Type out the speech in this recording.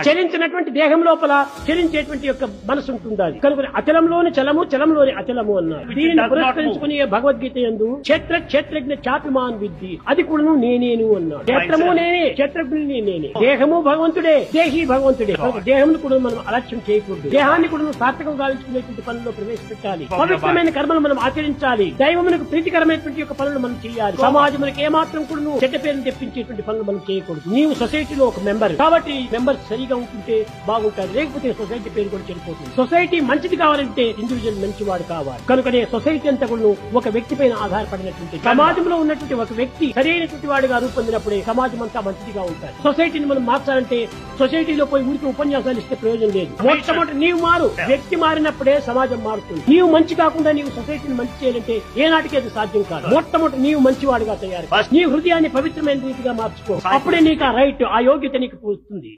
చలించినటువంటి దేహం లోపల చలించేటువంటి యొక్క మనసు ఉంటుంది. కనుక అచలంలోని చలము, చలంలోని అచలము అన్నారు. దీనిని పురస్కరించుకుని భగవద్గీత యందు క్షేత్రజ్ఞ చాపిమాన్ విద్ది, అది కూడా నేనేను అన్నాడు. క్షేత్రము నేనే, క్షేత్రజ్ఞుని నేనే. దేహము భగవంతుడే, దేహి భగవంతుడే. దేహం కూడా మనం అలక్ష్యం చేయకూడదు. దేహాన్ని కూడా సార్థకం గావించుకునేటువంటి పనుల్లో ప్రవేశపెట్టాలి. పవిత్రమైన కర్మలు మనం ఆచరించాలి. దైవమునకు ప్రీతికరమైనటువంటి యొక్క పనులు మనం చేయాలి. సమాజమునకు ఏమాత్రం కూడా చెడ్డ పేరును తెప్పించేటువంటి పనులు మనం చేయకూడదు. నీవు సొసైటీలో ఒక మెంబర్ కాబట్టి మెంబర్ సరిగా ఉంటుంటే బాగుంటుంది, లేకపోతే సొసైటీ పేరు కూడా చెడిపోతుంది. సొసైటీ మంచిది కావాలంటే ఇండివిజువల్ మంచివాడు కావాలి. కనుకనే సొసైటీ అంతా కూడా ఒక వ్యక్తి పైన ఆధారపడినటువంటి, సమాజంలో ఉన్నటువంటి ఒక వ్యక్తి సరైనటువంటి వాడిగా రూపొందినప్పుడే సమాజం అంతా మంచిదిగా ఉంటుంది. సొసైటీని మనం మార్చాలంటే సొసైటీలో పోయి ఊరికి ఉపన్యాసాలు ఇస్తే ప్రయోజనం లేదు. మొట్టమొదటి నీవు మారు, వ్యక్తి మారినప్పుడే సమాజం మారుతుంది. నీవు మంచి కాకుండా నీవు సొసైటీని మంచి చేయాలంటే ఏనాటికి అది సాధ్యం కాదు. మొట్టమొదటి నీవు మంచివాడిగా తయారు, నీ హృదయాన్ని పవిత్రమైన రీతిగా మార్చుకో. అప్పుడే నీకు ఆ రైట్, ఆ యోగ్యత నీకు పూస్తుంది.